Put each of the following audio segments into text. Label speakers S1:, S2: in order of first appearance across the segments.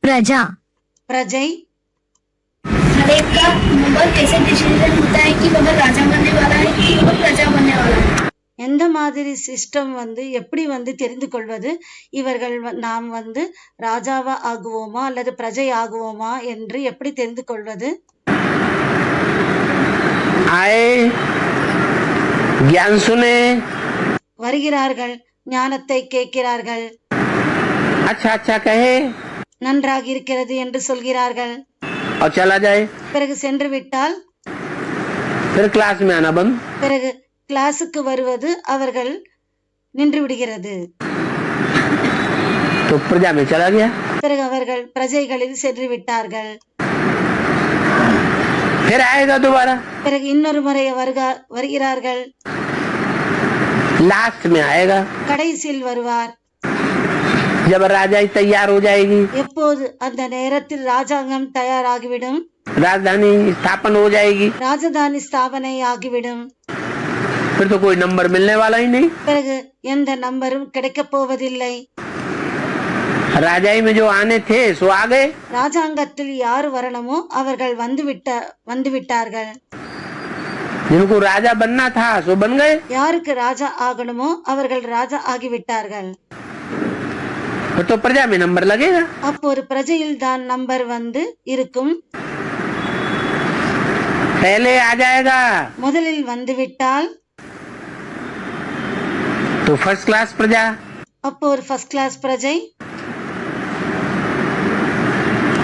S1: प्रजा।
S2: प्रजै।
S3: हरेक का नंबर कैसे डिसीजन होता है कि वह राजा बनने वाला है कि वह प्रजा बनने वाला है?
S2: எந்த மாதிரி சிஸ்டம் எப்படி தெரிந்து கொள்வது இவர்கள் நாம் ராஜாவா ஆகுவோமா அல்லது பிரஜை ஆகுவோமா என்று எப்படி தெரிந்து கொள்வது?
S4: आए ज्ञान सुने,
S2: வருகிறார்கள், ஞானத்தை கேட்கிறார்கள்,
S4: अच्छा अच्छा कहे
S2: நன்றாக இருக்கிறது என்று சொல்கிறார்கள்,
S4: और चला जाए,
S2: பிறகு சென்று விட்டால்
S4: फिर क्लास में आना बंद,
S2: பிறகு கிளாஸுக்கு வருவது அவர்கள் நின்று விடுகிறது.
S4: तो प्रजा में चला गया,
S2: பிறகு அவர்கள் பிரஜைகளில் சென்று விட்டார்கள்.
S4: फिर आएगा दोबारा,
S2: பிறகு இன்னொரு முறை வருகிறார்கள்,
S4: लास्ट में आएगा
S2: கடைசியில் வருவார்.
S4: जब राजाई तैयार हो जाएगी,
S2: எப்போது அந்த நேரத்தில் ராஜாங்கம் தயாராகிவிடும்,
S4: राजधानी स्थापन हो जाएगी,
S2: ராஜதானி ஸ்தாபனை ஆகிவிடும்.
S4: फिर तो कोई नंबर मिलने वाला ही नहीं.
S2: பிறகு எந்த நம்பரும் கிடைக்கப் போவதில்லை.
S4: राजाई में जो आने थे सो आ गए,
S2: ராஜாங்கத்தில் யார் வரணுமோ அவர்கள் வந்து விட்டார்கள்.
S4: जिनको राजा बनना था सो बन गए,
S2: யாருக்கு ராஜா ஆகணுமோ அவர்கள் ராஜா ஆகிவிட்டார்கள்.
S4: फिर तो प्रजा में नंबर लगेगा.
S2: அப்போ ஒரு பிரஜையில் தான் நம்பர் இருக்கும்.
S4: पहले आ जाएगा
S2: முதலில் வந்துவிட்டால்
S4: तो फर्स्ट क्लास प्रजा,
S2: அப்போ ஒரு ஃபர்ஸ்ட் கிளாஸ் பிரஜை.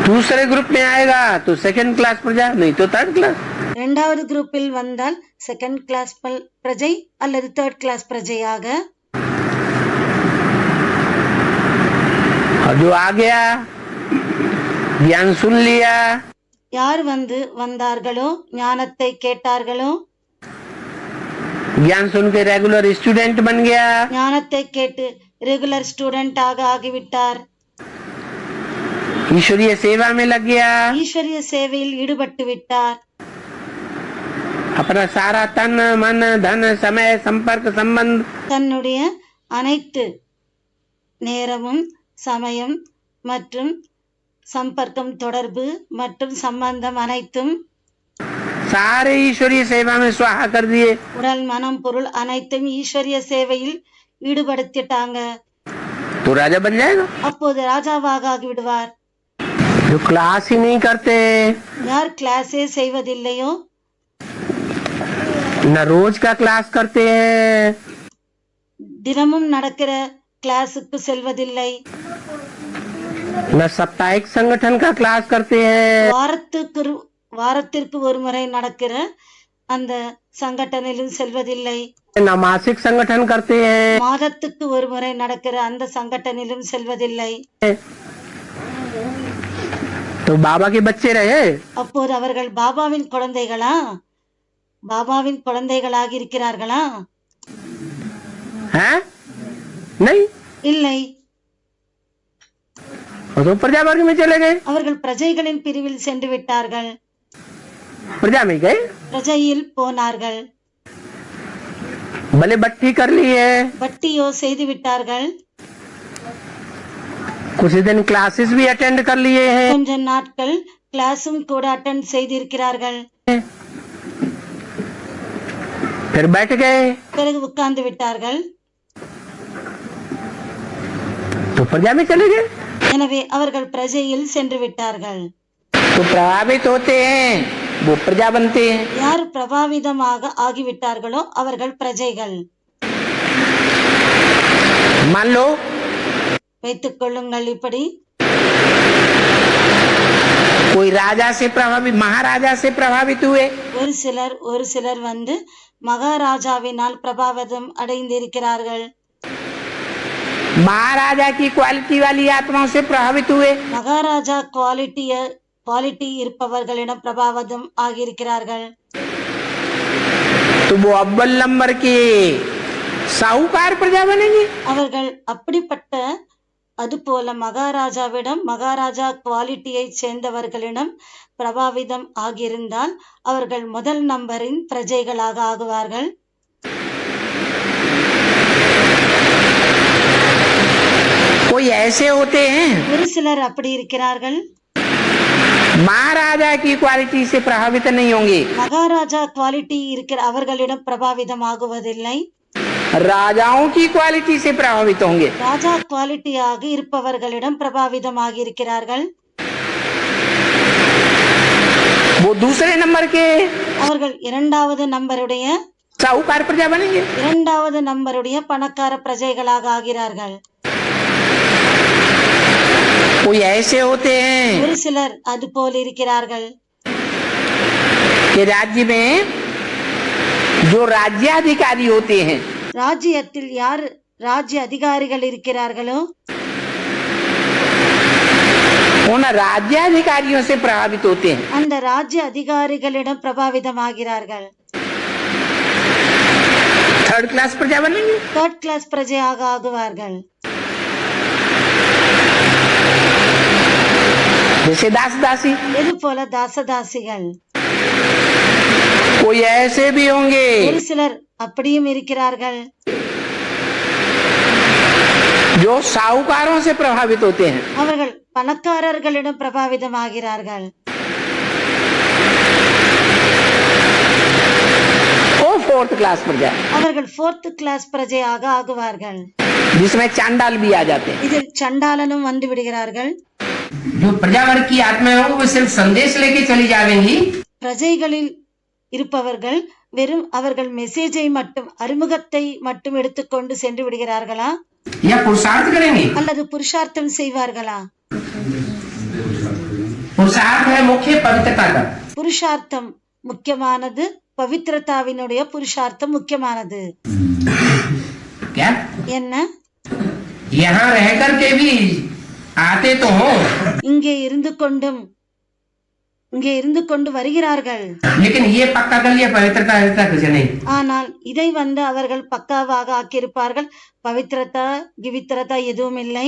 S4: दूसरे ग्रुप में आएगा तो सेकंड क्लास प्रजा, नहीं तो थर्ड क्लास.
S2: இரண்டாவது குரூப்பில் வந்தால் செகண்ட் கிளாஸ் பிரஜை அல்லது தேர்ட் கிளாஸ் பிரஜையாக.
S4: और जो आ गया ज्ञान सुन लिया,
S2: யார் வந்தார்களோ ஞானத்தை கேட்டார்களோ,
S4: ज्ञान सुन के रेगुलर स्टूडेंट बन गया,
S2: ஞானத்தை கேட்டு ரெகுலர் ஸ்டூடெண்டாக ஆகிவிட்டார்.
S4: ईश्वरीय सेवा में लग गया,
S2: ஈஸ்வரிய சேவையில் ஈடுபட்டு விட்டார்.
S4: अपना सारा तन मन धन समय संपर्क संबंध
S2: தன்னுடைய அனைத்து நேரமும் சமயம் மற்றும் சம்பர்க்கம் தொடர்பு மற்றும் சம்பந்தம் அனைத்தும்
S4: सारे ईश्वरीय सेवा में स्वाहा कर दिए,
S2: உடல் மனம் பொருள் அனைத்தும் ஈஸ்வரிய சேவையில் ஈடுபடுத்திட்டாங்க.
S4: तो राजा बन जाएगा.
S2: அப்போது ராஜாவாக ஆகிவிடுவார்.
S4: जो क्लास ही नहीं करते,
S2: யார் கிளாஸே செய்வதில்லையோ,
S4: न रोज का क्लास करते हैं,
S2: தினமும் நடக்கிற கிளாஸுக்கு செல்வதில்லை,
S4: न साप्ताहिक संगठन का क्लास करते हैं,
S2: வாரத்திற்கு ஒரு முறை நடக்கிற அந்த சங்கடனிலும் செல்வதில்லை,
S4: न मासिक संगठन करते हैं,
S2: மாதத்துக்கு ஒரு முறை நடக்கிற அந்த சங்கடனிலும் செல்வதில்லை.
S4: तो बाबा के बच्चे रहे,
S2: அப்போது அவர்கள் பாபாவின் குழந்தைகளா, பாபாவின் குழந்தைகளாக இருக்கிறார்களா?
S4: हैं? नहीं,
S2: இல்லை,
S4: तो प्रजा वर्ग में चले गए,
S2: அவர்கள் பிரஜைகளின் பிரிவில் சென்று விட்டார்கள்,
S4: प्रजा में गए,
S2: பிரஜையில் போனார்கள்,
S4: भले बट्टी कर ली है,
S2: வட்டியோ செய்து விட்டார்கள்,
S4: कुछ दिन क्लासेस भी अटेंड कर लिए हैं,
S2: கொஞ்ச நாட்கள் கிளாஸும் கூட அட்டெண்ட் செய்திருக்கிறார்கள்,
S4: फिर बैठ गए,
S2: பிறகு உட்கார்ந்து விட்டார்கள்.
S4: तो प्रजा में चले गए.
S2: எனவே அவர்கள் பிரஜையில் சென்று விட்டார்கள்.
S4: तो प्रभावित होते हैं वो प्रजा बनते हैं.
S2: யார் பிரபாவிதமாக ஆகிவிட்டார்களோ அவர்கள் பிரஜைகள்.
S4: मान लो
S2: வைத்துக் கொள்ளுங்கள், இப்படி
S4: कोई राजा से प्रभावित, महाराजा से प्रभावित हुए,
S2: ஒரு சிலர் மகாராஜாவினால் பிரபாவிதம் அடைந்திருக்கிறார்கள்,
S4: महाराजा की क्वालिटी वाली आत्माओं से प्रभावित हुए,
S2: மகாராஜா குவாலிட்டி இருப்பவர்களிடம் பிரபாவிதம் ஆகியிருக்கிறார்கள்.
S4: तो वो अव्वल नंबर के साहूकार प्रजा बनेंगे.
S2: அவர்கள் அப்படிப்பட்ட அதுபோல மகாராஜா குவாலிட்டியை சேர்ந்தவர்களிடம் பிரபாவிதம் ஆகியிருந்தால் அவர்கள் முதல் நம்பரின் பிரஜைகளாக ஆகுவார்கள்.
S4: कोई ऐसे होते हैं
S2: ஒரு சிலர் அப்படி இருக்கிறார்கள்,
S4: महाराजा की क्वालिटी से प्रभावित नहीं होंगे,
S2: மகாராஜா குவாலிட்டி இருக்கிற அவர்களிடம் பிரபாவிதம் ஆகுவதில்லை,
S4: राजाओं की क्वालिटी से प्रभावित होंगे।
S2: ராஜா குவாலிட்டியாக இருப்பவர்களிடம் பிரபாவிதமாக இருக்கிறார்கள்.
S4: वो दूसरे नंबर के
S2: அவர்கள் இரண்டாவது நம்பருடைய
S4: साहूकार प्रजा बनेंगे।
S2: இரண்டாவது நம்பருடைய பணக்கார பிரஜைகளாக ஆகிறார்கள்.
S4: कोई ऐसे होते हैं
S2: ஒரு சிலர் அது போல் இருக்கிறார்கள்,
S4: कि राज्य में जो राज्याधिकारी होते हैं
S2: ராஜ்யத்தில் யார் ராஜ்ய அதிகாரிகள் இருக்கிறார்களோ
S4: उन राज्याधिकारियों से प्रभावित होते हैं।
S2: அந்த ராஜ்ய அதிகாரிகளிடம் பிரபாவிதமாகிறார்கள்.
S4: थर्ड क्लास प्रजा बनेंगे।
S2: தேர்ட் கிளாஸ் பிரஜையாக ஆகுவார்கள்.
S4: जैसे दास दासी,
S2: இது போல தாசதாசிகள்.
S4: कोई ऐसे भी होंगे
S2: ஒரு சிலர் அப்படியும் இருக்கிறார்கள்,
S4: जो साहूकारों से प्रभावित होते हैं।
S2: அவர்கள் பணக்காரர்களிடம் பிரபாவிதமாகிறார்கள்.
S4: वो फोर्थ क्लास प्रजा,
S2: அவர்கள் फोर्थ கிளாஸ் பிரஜையாக ஆகுவார்கள்.
S4: जिसमें चांडाल भी आ जाते हैं।
S2: இதில் சண்டாளனும் வந்து விடுகிறார்கள்.
S1: जो प्रजावर्ग की आत्मा होंगी वो सिर्फ संदेश लेके चली जाएंगी।
S2: பிரஜைகளில் இருப்பவர்கள் வெறும் அவர்கள் மெசேஜை மட்டும் அறிமுகத்தை மட்டும் எடுத்துக்கொண்டு சென்று விடுகிறார்களா
S1: या पुरुषार्थ करेंगे।
S2: அல்லது புருஷார்த்தம் செய்வார்களா?
S1: पुरुषार्थ है मुख्य पवित्रता का।
S2: புருஷார்த்தம் முக்கியமானது, பவித்ரதாவினுடைய புருஷார்த்தம் முக்கியமானது.
S1: क्या
S2: என்ன?
S1: यहाँ रह करके भी आते तो हो,
S2: இங்கே இருந்து கொண்டு வருகிறார்கள்,
S1: लेकिन ये पक्का कर लिया पवित्रता कुछ नहीं।
S2: ஆனால் இதை வந்து அவர்கள் பக்காவாக ஆக்கியிருப்பார்கள். பவித்ரதா கிவித்ரதா எதுவும் இல்லை.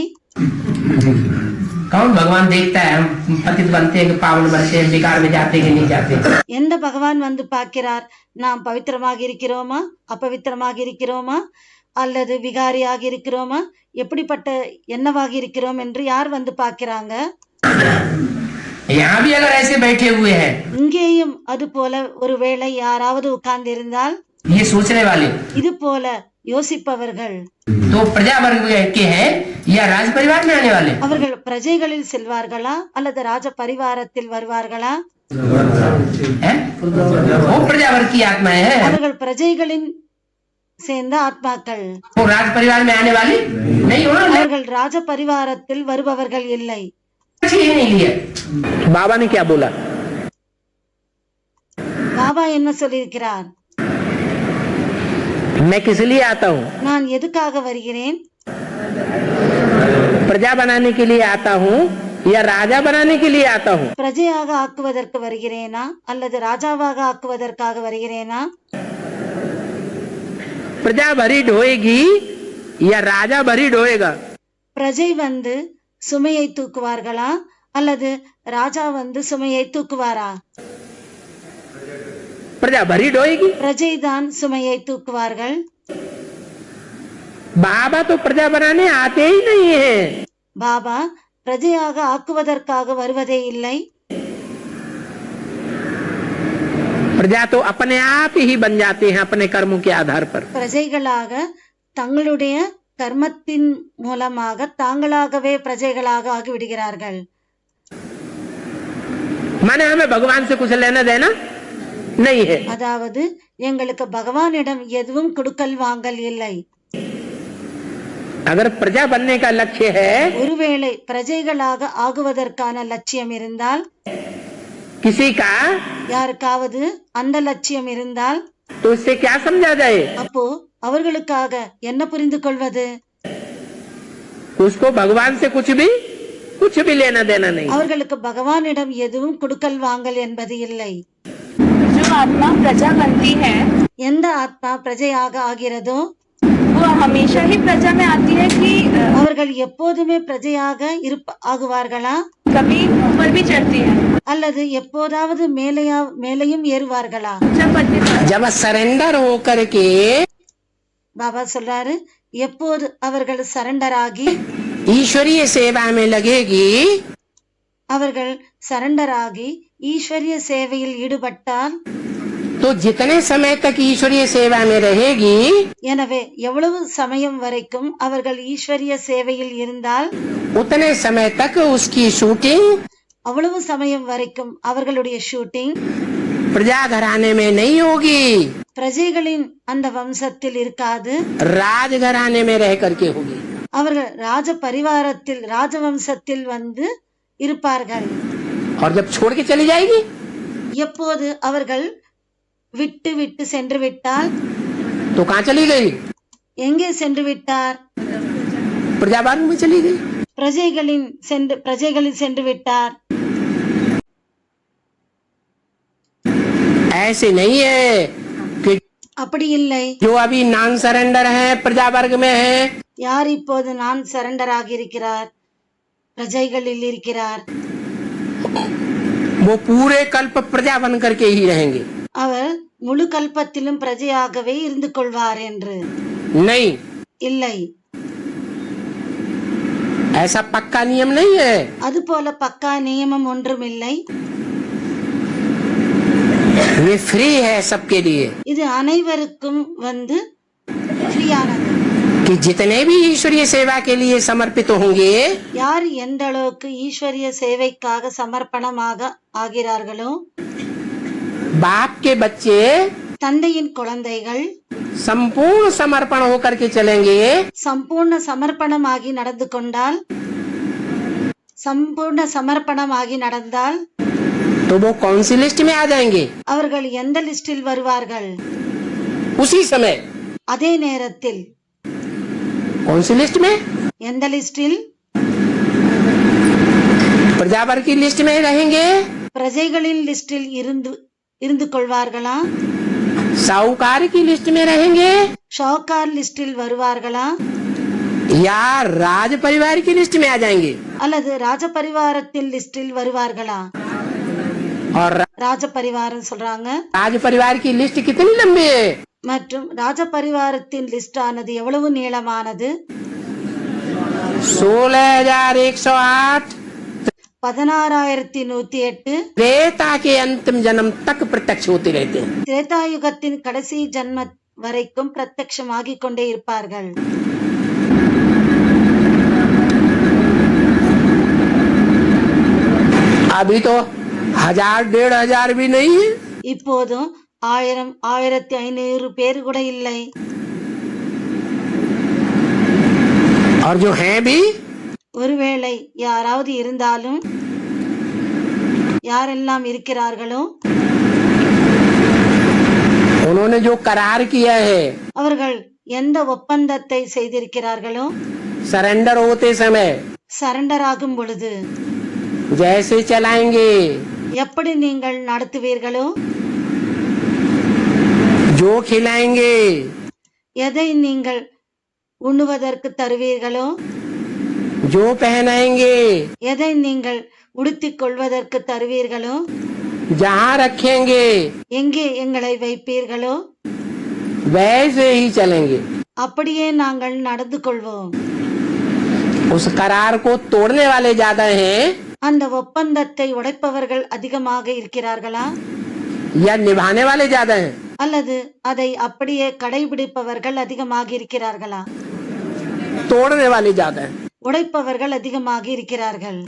S1: कौन भगवान देखता है हम पतित बनते हैं कि पावन बनते हैं, बेकार में जाते हैं कि नहीं जाते।
S2: எந்த பகவான் வந்து பார்க்கிறார்? நாம் பவித்திரமாக இருக்கிறோமா, अपवित्रமாக இருக்கிறோமா, அல்லது விகாரியாக இருக்கிறோமா, எப்படிப்பட்ட என்னவாக இருக்கிறோம் என்று யார் வந்து பார்க்கிறாங்க?
S1: यहाँ भी अगर ऐसे बैठे हुए हैं,
S2: இங்கேயும் அது போல ஒருவேளை யாராவது உட்கார்ந்து இருந்தால்,
S1: ये सोचने वाले
S2: இது போல யோசிப்பவர்கள்
S1: तो प्रजा वर्ग के हैं या राज परिवार में आने वाले
S2: அவர்கள் பிரஜைகளில் செல்வார்களா அல்லது ராஜ பரிவாரத்தில் வருவார்களா?
S1: हैं? वो प्रजा वर्ग की आत्माएं हैं,
S2: அவர்கள் பிரஜைகளின் சேர்ந்த ஆத்மாக்கள்.
S1: वो राज परिवार में आने वाली नहीं होना।
S2: அவர்கள் ராஜ பரிவாரத்தில் வருபவர்கள் இல்லை.
S1: नहीं लिया।
S4: बाबा ने क्या बोला?
S2: பாபா என்ன சொல்லியிருக்கிறார்?
S4: मैं किस लिए आता हूँ?
S2: நான் எதுக்காக வருகிறேன்?
S4: प्रजा बनाने के लिए आता हूँ या राजा बनाने के लिए आता हूँ?
S2: பிரஜையாக ஆக்குவதற்கு வருகிறேனா அல்லது ராஜாவாக ஆக்குவதற்காக வருகிறேனா?
S4: प्रजा भरी ढोएगी या राजा भरी ढोएगा?
S2: பிரஜை வந்து சுமையை தூக்குவார்களா அல்லது ராஜா வந்து சுமையை தூக்குவாரா?
S4: प्रजा भरी ढोएगी।
S2: பிரஜை தான் சுமையை தூக்குவார்கள்.
S4: बाबा तो प्रजा बनाने आते ही नहीं है।
S2: பாபா பிரஜையாக ஆக்குவதற்காக வருவதே இல்லை.
S4: प्रजा तो अपने आप ही बन जाते हैं अपने कर्मों के आधार पर।
S2: பிரஜைகளாக தங்களுடைய கர்மத்தின் மூலமாக தாங்களாகவே பிரஜைகளாக ஆகிவிடுகிறார்கள்.
S4: माने हमें भगवान से कुछ लेना देना नहीं है।
S2: அதாவது எங்களுக்கு பகவானிடம் எதுவும் கொடுக்கல் வாங்கல் இல்லை.
S4: अगर प्रजा बनने का लक्ष्य है,
S2: ஒருவேளை பிரஜைகளாக ஆகுவதற்கான லட்சியம் இருந்தால்,
S4: किसी का,
S2: யாருக்காவது அந்த லட்சியம் இருந்தால்,
S4: तो इससे क्या समझा जाए?
S2: அப்போ அவர்களுக்காக என்ன புரிந்து கொள்வது?
S4: उसको भगवान से कुछ भी लेना देना नहीं।
S2: அவர்களுக்கு பகவானிடம் எதுவும் கொடுக்கல் வாங்கல் என்பது இல்லை.
S5: जो आत्मा प्रजा बनती है
S2: எந்த ஆத்மா பிரஜையாக ஆகிறதோ
S5: वो हमेशा ही प्रजा में आती है कि
S2: அவர்கள் எப்போதுமே பிரஜையாக ஆகுவார்களா
S5: कभी ऊपर भी चढ़ती है?
S2: அல்லது எப்போதாவது மேலையும் ஏறுவார்களா?
S4: जब सरेंडर होकर के
S2: பாபா சொல்றாரு, எப்போது அவர்கள் சரண்டர் ஆகி
S4: ईश्वरीय सेवा में लगेगी
S2: அவர்கள் சரண்டர் ஆகி ஈஸ்வரிய சேவையில் ஈடுபட்டால்
S4: तो जितने समय तक ईश्वरीय सेवा में रहेगी
S2: எனவே எவ்வளவு சமயம் வரைக்கும் அவர்கள் ஈஸ்வரிய சேவையில் இருந்தால்
S4: उतने समय तक उसकी शूटिंग
S2: அவ்வளவு சமயம் வரைக்கும் அவர்களுடைய ஷூட்டிங்
S4: प्रजा घराने में नहीं होगी,
S2: பிரஜைகளின் அந்த வம்சத்தில் இருக்காது,
S4: राज घराने में रह करके होगी।
S2: அவர்கள் ராஜ பரிவாரத்தில் ராஜவம்சத்தில் வந்து இருப்பார்கள்.
S4: और जब छोड़ के चली जाएगी
S2: எப்போது அவர்கள் விட்டு விட்டு சென்று விட்டால்
S4: तो कहाँ चली गई?
S2: எங்கே சென்று விட்டார்?
S4: प्रजावान में चली गई।
S2: பிரஜைகளில் சென்று விட்டார்.
S4: ऐसे नहीं है कि
S2: அப்படி இல்லை.
S4: जो अभी नॉन सरेंडर है प्रजा वर्ग में है,
S2: யார் இப்போது நான் சரண்டர் ஆகியிருக்கிறார், பிரஜைகளில் இருக்கிறார்,
S4: वो पूरे कल्प प्रजा बन करके ही रहेंगे।
S2: அவர் முழு கல்பத்திலும் பிரஜையாகவே இருந்து கொள்வார் என்று
S4: नहीं,
S2: இல்லை.
S4: ऐसा पक्का नियम नहीं है।
S2: அது போல பக்கா நியமம் ஒன்றும் இல்லை.
S4: ये फ्री है सबके लिए
S2: இது அனைவருக்கும் வந்து ஃப்ரீயானது.
S4: कि जितने भी ईश्वरीय सेवा के लिए समर्पित होंगे,
S2: யார் எந்த அளவுக்கு ஈஸ்வரிய சேவைக்காக சமர்ப்பணமாக ஆகிறார்களோ,
S4: बाप के बच्चे
S2: தந்தையின் குழந்தைகள்
S4: संपूर्ण समर्पण होकर के चलेंगे,
S2: சம்பூர்ண சமர்ப்பணமாகி நடந்து கொண்டால், சம்பூர்ண சமர்ப்பணமாகி நடந்தால்
S4: तो वो कौन सी लिस्ट में आ जाएंगे?
S2: அவர்கள் எந்த லிஸ்டில் வருவார்கள்?
S4: उसी समय
S2: அதே நேரத்தில்
S4: कौन सी लिस्ट में?
S2: எந்த லிஸ்டில்?
S4: प्रजावर की लिस्ट में रहेंगे,
S2: பிரஜைகளின் லிஸ்டில் இருந்து கொள்வார்களா?
S4: साहूकार की लिस्ट में रहेंगे,
S2: ஷாக்கார் லிஸ்டில் வருவார்களா?
S4: या राज परिवार की लिस्ट में आ जाएंगे?
S2: அல்லது ராஜ பரிவாரத்தில் லிஸ்டில் வருவார்களா?
S4: और
S2: ராஜ பரிவாரம் சொல்றாங்க.
S4: राज परिवार की लिस्ट कितनी लंबी है?
S2: மற்றும் ராஜ பரிவாரத்தின் லிஸ்ட் ஆனது எவ்வளவு நீளமானது?
S4: 16,108
S2: 16,108
S4: त्रेता के अंतिम जन्म तक प्रत्यक्ष होते रहते हैं।
S2: திரேதாயுகத்தின் கடைசி ஜன்ம வரைக்கும் பிரத்யட்சமாகிக் கொண்டே இருப்பார்கள்.
S4: अभी तो 1,000-1,500 भी नहीं है।
S2: இப்போதும் 1000 1500 பேர் கூட இல்லை.
S4: और जो हैं भी
S2: ஒருவேளை யாராவது இருந்தாலும், யாரெல்லாம் இருக்கிறார்களோ
S4: उन्होंने जो करार किया है,
S2: அவர்கள் எந்த ஒப்பந்தத்தை செய்திருக்கிறார்களோ,
S4: सरेंडर होते समय
S2: சரண்டர் ஆகும் பொழுது
S4: जैसे चलाएंगे,
S2: எப்படி நீங்கள் நடத்துவீர்களோ,
S4: जो खिलाएंगे,
S2: எதை நீங்கள் உண்ணுவதற்கு தருவீர்களோ,
S4: जो पहनाएंगे,
S2: எதை நீங்கள் உடுத்திக் கொள்வதற்கு தருவீர்களோ,
S4: जहाँ रखेंगे
S2: எங்கே எங்களை வைப்பீர்களோ
S4: वैसे ही चलेंगे।
S2: அப்படியே நாங்கள் நடந்து கொள்வோம்.
S4: उस करार को तोड़ने वाले ज्यादा हैं
S2: அந்த ஒப்பந்தத்தை உடைப்பவர்கள் அதிகமாக இருக்கிறார்களா,
S4: या निभाने वाले ज्यादा हैं?
S2: அல்லது அதை அப்படியே கடைபிடிப்பவர்கள் அதிகமாக இருக்கிறார்களா?
S4: तोड़ने वाले ज्यादा हैं।
S2: உடைப்பவர்கள் அதிகமாக இருக்கிறார்கள்.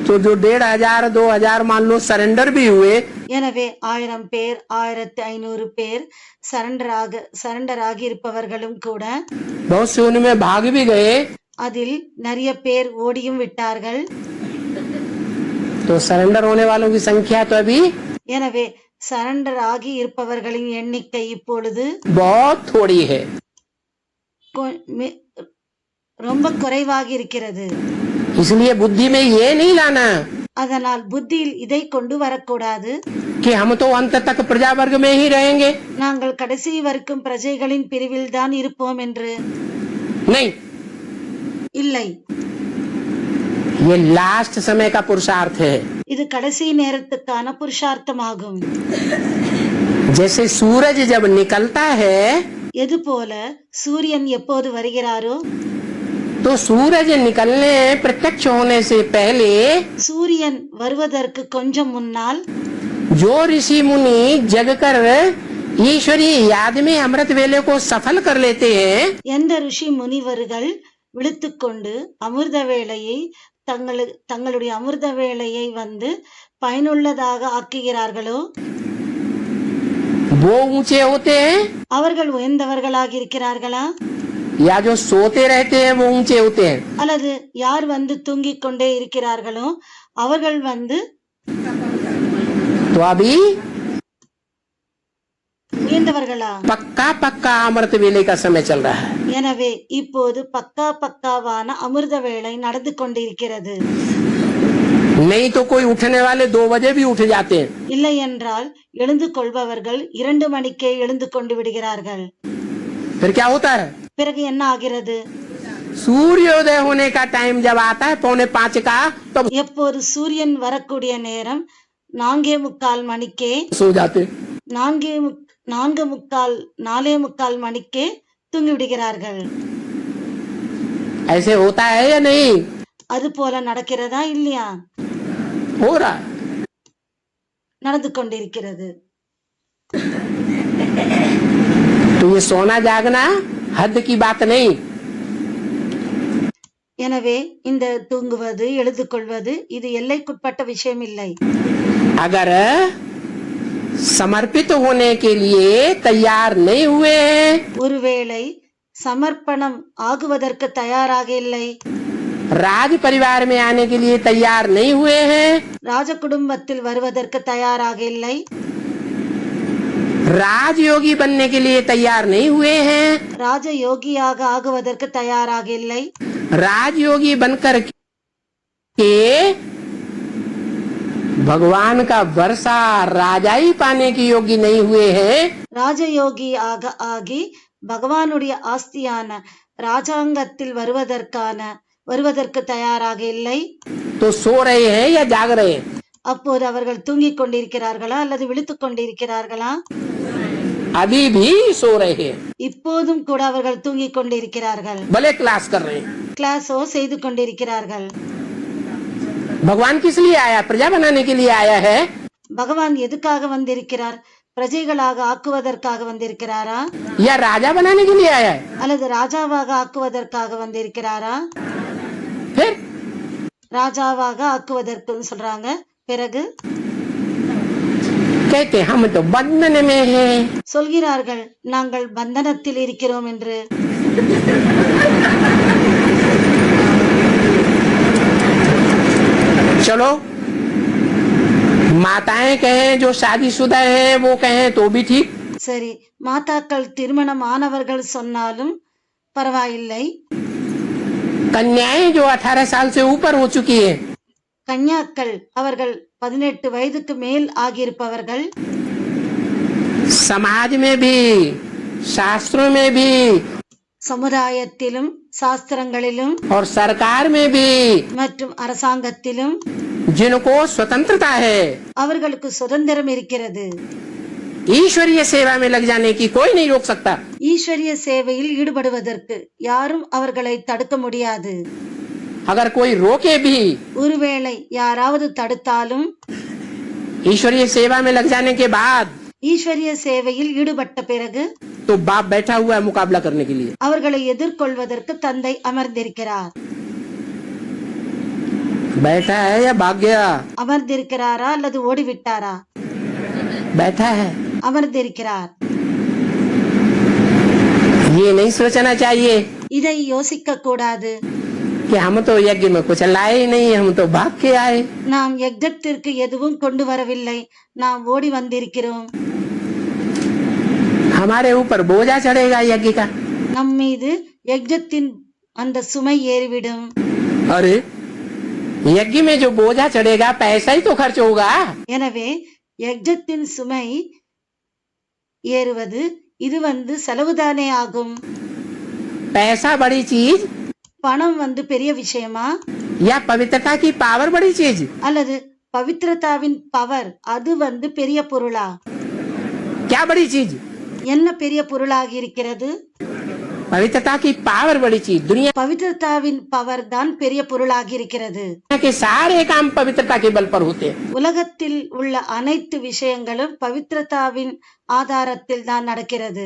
S4: तो जो 1,500 2,000 मान लो सरेंडर भी हुए,
S2: எனவே 1000 பேர் 1500 பேர் சரண்டர் ஆகி இருப்பவர்களும் கூட
S4: बहुत से उनमें भाग भी गए,
S2: அதில் நிறைய பேர் ஓடியும் விட்டார்கள்.
S4: तो सरेंडर होने वालों की संख्या तो अभी
S2: எனவே சரண்டர் ஆகி இருப்பவர்களின் எண்ணிக்கை இப்பொழுது
S4: बहुत थोड़ी है।
S2: ரொம்ப குறைவாக இருக்கிறது.
S4: इसलिए बुद्धि में ये नहीं लाना
S2: அதனால் புத்தியில் இதை கொண்டு வரக்கூடாது,
S4: कि हम तो अंत तक प्रजा वर्ग में ही रहेंगे।
S2: நாங்கள் கடைசி வரைக்கும் பிரஜைகளின் பிரிவில் தான் இருப்போம் என்று.
S4: नहीं,
S2: இல்லை,
S4: ये लास्ट समय का पुरुषार्थ है।
S2: இது கடைசி நேரத்துக்கான புருஷார்த்தமாகும்.
S4: जैसे सूरज जब निकलता है
S2: எது போல சூரியன் எப்போது வருகிறாரோ
S4: तो सूरज निकलने प्रत्यक्ष होने से पहले
S2: சூரியன் வருவதற்கு கொஞ்சம் முன்னால்
S4: जो ऋषि मुनि जगकर ईश्वरीय याद में अमृत वेले को सफल कर लेते हैं,
S2: எந்த ऋषி முனிவர்கள் விழித்துக்கொண்டு அமிர்த வேளையை தங்களுடைய அமிர்த வேளையை பயனுள்ளதாக ஆக்குகிறார்களோ
S4: वो ऊंचे होते हैं,
S2: அவர்கள் உயர்ந்தவர்களாக இருக்கிறார்களா
S4: या जो सोते रहते हैं वो ऊंचे होते हैं?
S2: அல்லது யார் தூங்கிக் கொண்டே இருக்கிறார்களோ அவர்கள்
S4: तो अभी
S2: உயர்ந்தவர்களா?
S4: पक्का पक्का अमृत वेले का समय चल रहा है।
S2: எனவே இப்போது பக்காவான அமிர்த வேளை நடந்து கொண்டிருக்கிறது.
S4: नहीं तो कोई उठने वाले 2 बजे भी उठ जाते हैं।
S2: இல்லை என்றால் எழுந்து கொள்பவர்கள் 2 மணிக்கே எழுந்து கொண்டு விடுகிறார்கள்.
S4: फिर क्या होता है?
S2: பிறகு என்ன ஆகிறது?
S4: सूर्योदय होने का टाइम जब आता है 4:45 का, तब
S2: எப்போது சூரியன் வரக்கூடிய நேரம் 4:45 மணிக்கே
S4: सो जाते।
S2: 4:45 மணிக்கே தூங்கி விடுகிறார்கள்.
S4: ऐसे होता है या नहीं?
S2: அது போல நடக்கிறதா இல்லையா?
S4: हो रहा है।
S2: நடந்து கொண்டிருக்கிறது.
S4: तो ये सोना जागना हद की बात नहीं।
S2: எனவே இந்த தூங்குவது எழுந்து கொள்வது இது எல்லைக்குட்பட்ட விஷயம் இல்லை.
S4: अगर समर्पित होने के लिए तैयार नहीं हुए,
S2: ஒருவேளை சமர்ப்பணம் ஆகுவதற்கு தயாராக இல்லை,
S4: राज परिवार में आने के लिए तैयार नहीं हुए हैं,
S2: ராஜ குடும்பத்தில் வருவதற்கு தயாராக இல்லை,
S4: राजयोगी बनने के लिए तैयार नहीं हुए हैं,
S2: ராஜ யோகியாக ஆகுவதற்கு தயாராக இல்லை,
S4: राजयोगी बनकर के भगवान का वर्षा राजाई पाने की योग्य नहीं हुए हैं,
S2: ராஜயோகி ஆகி பகவானுடைய ஆஸ்தியான ராஜாங்கத்தில் வருவதற்கு தயாராக இல்லை.
S4: तो सो रहे हैं या जाग रहे हैं?
S2: அப்போது அவர்கள் தூங்கிக் கொண்டிருக்கிறார்களா அல்லது விழித்துக் கொண்டிருக்கிறார்களா?
S4: अभी भी सो रहे हैं,
S2: இப்போதும் கூட அவர்கள் தூங்கிக் கொண்டிருக்கிறார்கள்.
S4: भले क्लास कर रहे हैं।
S2: கிளாஸோ செய்து கொண்டிருக்கிறார்கள்.
S4: भगवान किस लिए आया? प्रजा बनाने के लिए आया है,
S2: பகவான் எதுக்காக வந்திருக்கிறார்? பிரஜைகளாக ஆக்குவதற்காக வந்திருக்கிறாரா
S4: या राजा बनाने के लिए आया है?
S2: அல்லது ராஜாவாக ஆக்குவதற்காக வந்திருக்கிறாரா?
S4: फिर
S2: ராஜாவாக ஆக்குவதற்கு சொல்றாங்க. பிறகு
S4: कहते हम तो बंधन में हैं।
S2: சொல்கிறார்கள் நாங்கள் பந்தனத்தில் இருக்கிறோம் என்று.
S4: चलो माताएं कहें जो शादीशुदा है वो कहें तो भी ठीक,
S2: சரி, மாதாக்கள் திருமணம் ஆனவர்கள் சொன்னாலும் பரவாயில்லை,
S4: कन्याएं जो 18 साल से ऊपर हो चुकी है,
S2: கன்யாக்கள் அவர்கள் 18 வயதுக்கு மேல் ஆகியிருப்பவர்கள்,
S4: समाज में भी शास्त्रों में भी
S2: சமுதாயத்திலும் சாஸ்திரங்களிலும்
S4: और सरकार में भी
S2: மற்றும் அரசாங்கத்திலும்
S4: जिनको स्वतंत्रता है,
S2: அவர்களுக்கு சுதந்திரம் இருக்கிறது.
S4: ईश्वरीय सेवा में लग जाने की कोई नहीं रोक सकता।
S2: ஈஸ்வரிய சேவையில் ஈடுபடுவதற்கு யாரும் அவர்களை தடுக்க முடியாது.
S4: अगर कोई रोके भी,
S2: ஒருவேளை யாராவது தடுத்தாலும்
S4: ईश्वरीय सेवा में लग जाने के बाद,
S2: ஈஸ்வரிய சேவையில் ஈடுபட்ட பிறகு
S4: तो बाप बैठा हुआ है मुकाबला करने के लिए।
S2: அவர்களை எதிர்கொள்வதற்கு தந்தை அமர்ந்திருக்கிறார்.
S4: बैठा है या भाग गया?
S2: அமர்ந்திருக்கிறாரா அல்லது ஓடிவிட்டாரா?
S4: बैठा है।
S2: அமர்ந்திருக்கிறார்.
S4: ये नहीं सोचना चाहिए
S2: இதை யோசிக்க கூடாது.
S4: कि हम तो यज्ञ में कुछ लाए ही नहीं, हम तो भाग के आए।
S2: நாம் யஜ்ஞத்திற்கு எதுவும் கொண்டு வரவில்லை, நாம் ஓடி வந்திருக்கிறோம்.
S4: हमारे ऊपर बोझा चढ़ेगा यज्ञ का।
S2: நம் மீது யஜ்ஞத்தின் அந்த சுமை ஏறிவிடும்.
S4: अरे यज्ञ में जो बोझा चढ़ेगा पैसा ही तो खर्च होगा।
S2: எனவே யஜ்ஞத்தின் சுமை ஏறுவது இது செலவுதானே ஆகும்.
S4: पैसा बड़ी चीज
S2: பணம் பெரிய விஷயமா
S4: या पवित्रता की पावर बड़ी चीज?
S2: அல்லது பவித்ரதாவின் பவர் அது பெரிய பொருளா?
S4: क्या बड़ी चीज?
S2: என்ன பெரிய பொருளாக இருக்கிறது?
S4: पवित्रता की पावर बड़ी चीज, दुनिया
S2: பவித்திரதாவின் பவர் தான் பெரிய பொருளாகி இருக்கிறது.
S4: के सारे काम पवित्रता के बल पर होते हैं.
S2: உலகத்தில் உள்ள அனைத்து விஷயங்களும் பவித்திரதாவின் ஆதாரத்தில் தான் நடக்கிறது.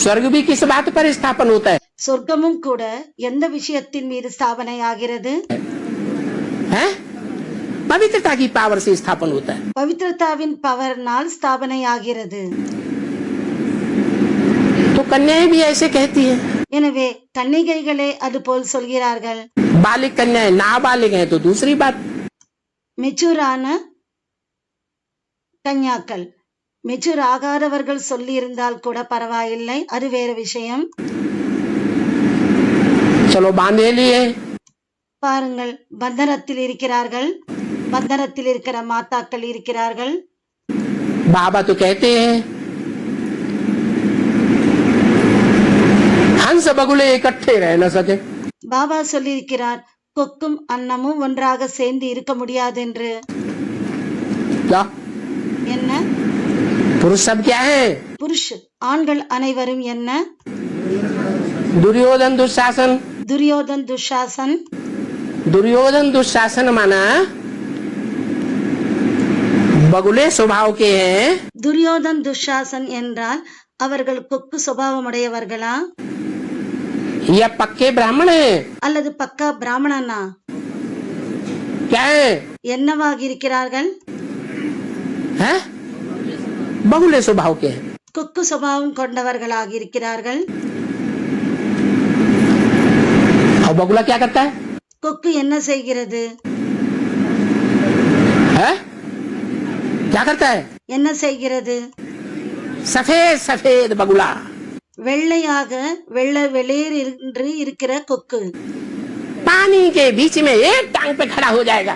S4: स्वर्ग भी किस बात पर स्थापन होता है?
S2: சொர்க்கமும் கூட எந்த விஷயத்தின் மீது ஸ்தாபனை ஆகிறது?
S4: हैं? पवित्रता की पावर से स्थापन होता है.
S2: பவித்திரதாவின் பவர்னால் ஸ்தாபனை ஆகிறது.
S4: तो कन्याएं भी ऐसे कहती है.
S2: எனவே கன்னிகைகளே அது போல் சொல்கிறார்கள்.
S4: बालिक कन्याएं नाबालिग हैं तो दूसरी बात.
S2: மெச்சூரான கன்யாக்கள், மெச்சூர் ஆகாதவர்கள் சொல்லி இருந்தால் கூட பரவாயில்லை, அது வேற விஷயம்.
S4: चलो बांधे लिए.
S2: பாருங்கள், பந்தனத்தில் இருக்கிறார்கள், பந்தனத்தில் இருக்கிற மாதாக்கள் இருக்கிறார்கள்.
S4: बाबा तो कहते हैं हंस बगुले इकट्ठे रह न सके.
S2: பாபா சொல்லியிருக்கிறார், கொக்கும் அன்னமும் ஒன்றாக சேர்ந்து இருக்க முடியாது என்று.
S4: क्या
S2: என்ன?
S4: पुरुष सब क्या है?
S2: புருஷ் ஆண்கள் அனைவரும் என்ன?
S4: दुर्योधन दुशासन.
S2: துரியோதன் துஷாசன்.
S4: दुर्योधन दुशासन माना बगुले स्वभाव के हैं.
S2: துரியோதன் துஷாசன் என்றால் அவர்கள் கொக்கு சுபாவமுடையவர்களா
S4: या पक्के ब्राह्मण हैं?
S2: அல்லது பக்கா பிராமணனா?
S4: क्या है?
S2: என்னவாக இருக்கிறார்கள்?
S4: हैं? बगुले स्वभाव के हैं.
S2: கொக்கு சுபாவம் கொண்டவர்களாக இருக்கிறார்கள்.
S4: और बगुला क्या करता है?
S2: கொக்கு என்ன செய்கிறது?
S4: हैं? क्या करता है?
S2: என்ன செய்கிறது?
S4: सफेद सफेद बगुला.
S2: வெள்ளையாக வெள்ளை வெளிர் என்று இருக்கிற கொக்கு
S4: पानी के बीच में एक टांग पे खड़ा हो जाएगा.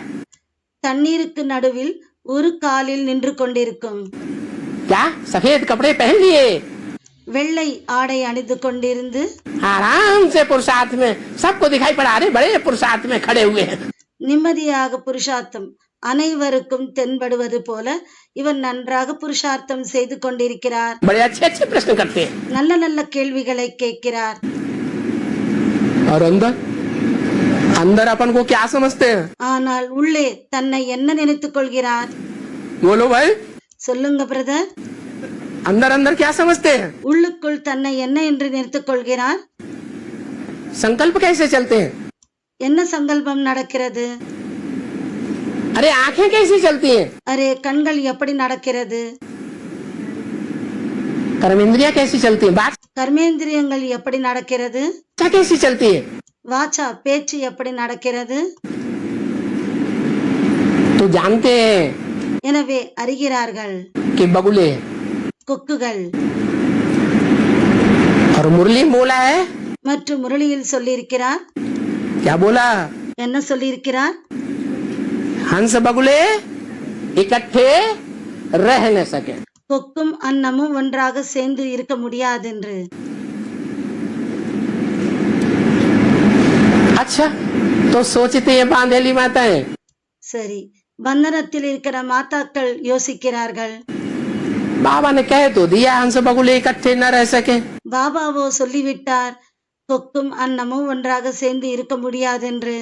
S2: தண்ணீருக்கு நடுவில் ஒரு காலில் நின்று கொண்டிருக்கும்.
S4: क्या? सफेद कपड़े पहन लिए,
S2: வெள்ளை ஆடை அணிந்து கொண்டிருந்து
S4: आराम से पुरुषार्थ में सबको दिखाई पड़ा. अरे बड़े पुरुषार्थ में खड़े हुए हैं.
S2: நிம்மதியாக புருஷார்த்தம் அனைவருக்கும் தென்படுவது போல இவன் நன்றாக புருஷார்த்தம் செய்து கொண்டிருக்கிறார்.
S4: बड़े अच्छे अच्छे प्रश्न करते हैं.
S2: நல்ல நல்ல கேள்விகளை கேட்கிறார்.
S4: और अंदर अंदर अपन को क्या समझते हैं?
S2: ஆனால் உள்ளே தன்னை என்ன நினைத்துக் கொள்கிறார்?
S4: बोलो भाई,
S2: சொல்லுங்க பிரதர்.
S4: अंदर अंदर क्या समझते हैं?
S2: உள்ளுக்குள் தன்னை என்ன என்று நினைத்துக் கொள்கிறார்?
S4: संकल्प कैसे चलते हैं?
S2: என்ன சங்கல்பம் நடக்கிறது?
S4: अरे आंखें कैसी चलती हैं?
S2: அரே கண்கள் எப்படி நடக்கிறது?
S4: कर्मेंद्रियां कैसी चलती हैं? बात
S2: கர்மேந்திரியங்கள் எப்படி நடக்கிறது?
S4: कैसी चलती है?
S2: வாச்சா பேச்சு எப்படி நடக்கிறது?
S4: तो जानते हैं
S2: எனவே அறிகிறார்கள்.
S4: कि बगुले
S2: கொக்குகள்.
S4: और मुरली बोला है.
S2: மற்றும் முரளியில் சொல்லியிருக்கிறார்.
S4: क्या बोला?
S2: என்ன சொல்லியிருக்கிறார்?
S4: हंस बगुले इकट्ठे रह न सके.
S2: கொக்கும் அன்னமும் ஒன்றாக சேர்ந்து இருக்க முடியாது என்று.
S4: अच्छा, तो सोचते हैं बांधेली माताएं.
S2: சரி, பந்தனத்தில் இருக்கிற மாதாக்கள் யோசிக்கிறார்கள்.
S4: बाबा ने कह तो दिया हंस बगुले इकट्ठे न रह सके.
S2: பாபாவோ சொல்லிவிட்டார், கொக்கும் அன்னமும் ஒன்றாக சேர்ந்து இருக்க முடியாது என்று.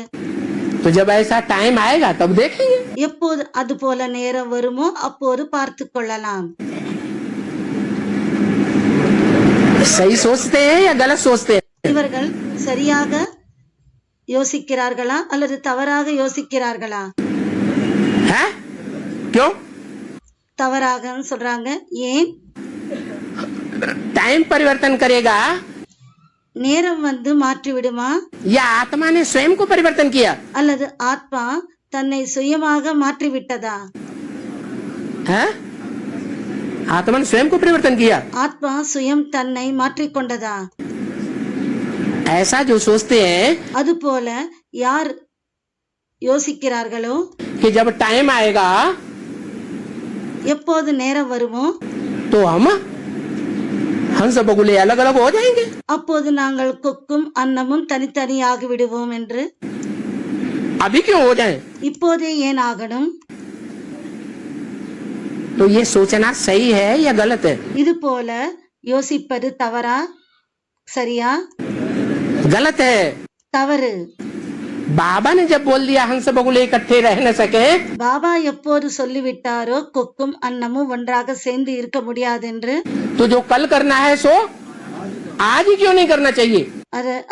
S4: तो जब ऐसा टाइम आएगा तब देखेंगे.
S2: எப்போது அது போல நேரம் வருமோ அப்போது பார்த்து கொள்ளலாம்.
S4: सही सोचते हैं या गलत सोचते हैं?
S2: இவர்கள் சரியாக யோசிக்கிறார்களா அல்லது தவறாக யோசிக்கிறார்களா?
S4: हैं? क्यों?
S2: தவறாக சொல்றாங்க. ஏன்?
S4: टाइम परिवर्तन करेगा
S2: நேரம் வந்து மாற்றி விடுமா
S4: या आत्मा ने स्वयं को परिवर्तन किया?
S2: அல்லது ஆத்மா தன்னை சுயமாக மாற்றி விட்டதா?
S4: है? आत्मा ने स्वयं को परिवर्तन किया.
S2: ஆத்மா சுயம் தன்னை மாற்றிக்கொண்டதா?
S4: ऐसा जो सोचते हैं
S2: அது போல யார் யோசிக்கிறார்களோ,
S4: कि जब टाइम आएगा
S2: எப்போது நேரம் வருமோ
S4: तो हम हंस बगुले अलग अलग हो जाएंगे.
S2: அப்போது நாங்கள் கொக்கும் அன்னமும் தனித்தனியாகி விடுவோம் என்று.
S4: अभी क्यों हो जाए?
S2: இப்போதே ஏன் ஆகணும்?
S4: तो ये सोचना सही है या गलत है?
S2: இது போல யோசிப்பது தவறா சரியா?
S4: गलत है।
S2: தவறு.
S4: बाबा ने जब बोल दिया हंस बगुले इकट्ठे रह न सके,
S2: பாபா எப்போது சொல்லிவிட்டாரோ கொக்கும் அன்னமும் ஒன்றாக சேர்ந்து இருக்க முடியாதென்று,
S4: तो जो कल करना है सो आज ही क्यों नहीं करना चाहिए?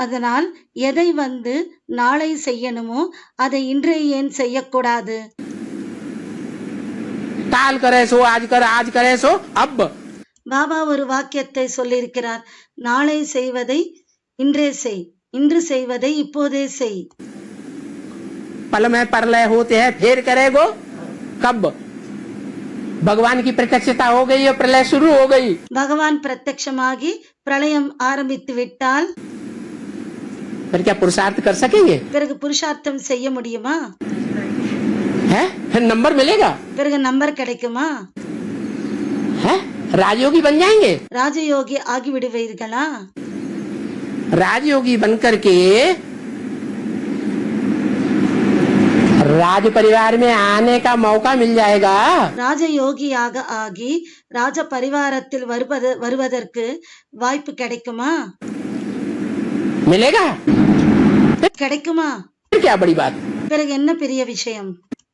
S2: அதனால் எதை நாளை செய்யணுமோ அதை இன்றைய ஏன் செய்யக்கூடாது?
S4: टाल करे सो आज कर, आज करे सो अब।
S2: பாபா ஒரு வாக்கியத்தை சொல்லியிருக்கிறார், நாளை செய்வதை இன்றே செய், இன்று செய்வதை இப்போதே செய்.
S4: पल में प्रलय होते हैं फिर करेगो कब? भगवान की प्रत्यक्षता हो गई और प्रलय शुरू हो गई।
S2: பகவான் பிரத்யட்சமாகி பிரளயம் ஆரம்பித்து விட்டால்
S4: फिर क्या पुरुषार्थ कर सकेंगे?
S2: பிறகு புருஷார்த்தம் செய்ய முடியுமா?
S4: है? फिर नंबर मिलेगा?
S2: பிறகு நம்பர் கிடைக்குமா?
S4: है? राजयोगी बन जाएंगे?
S2: ராஜயோகி ஆகி விடுவீர்களா?
S4: राजयोगी बनकर के राज परिवार में आने का मौका मिल जाएगा।
S2: ராஜயோகியாக ஆகி ராஜ பரிவாரத்தில் வருவதற்கு வாய்ப்பு கிடைக்குமா?
S4: मिलेगा?
S2: கிடைக்குமா?
S4: क्या बड़ी बात?
S2: பிறகு என்ன பெரிய விஷயம்?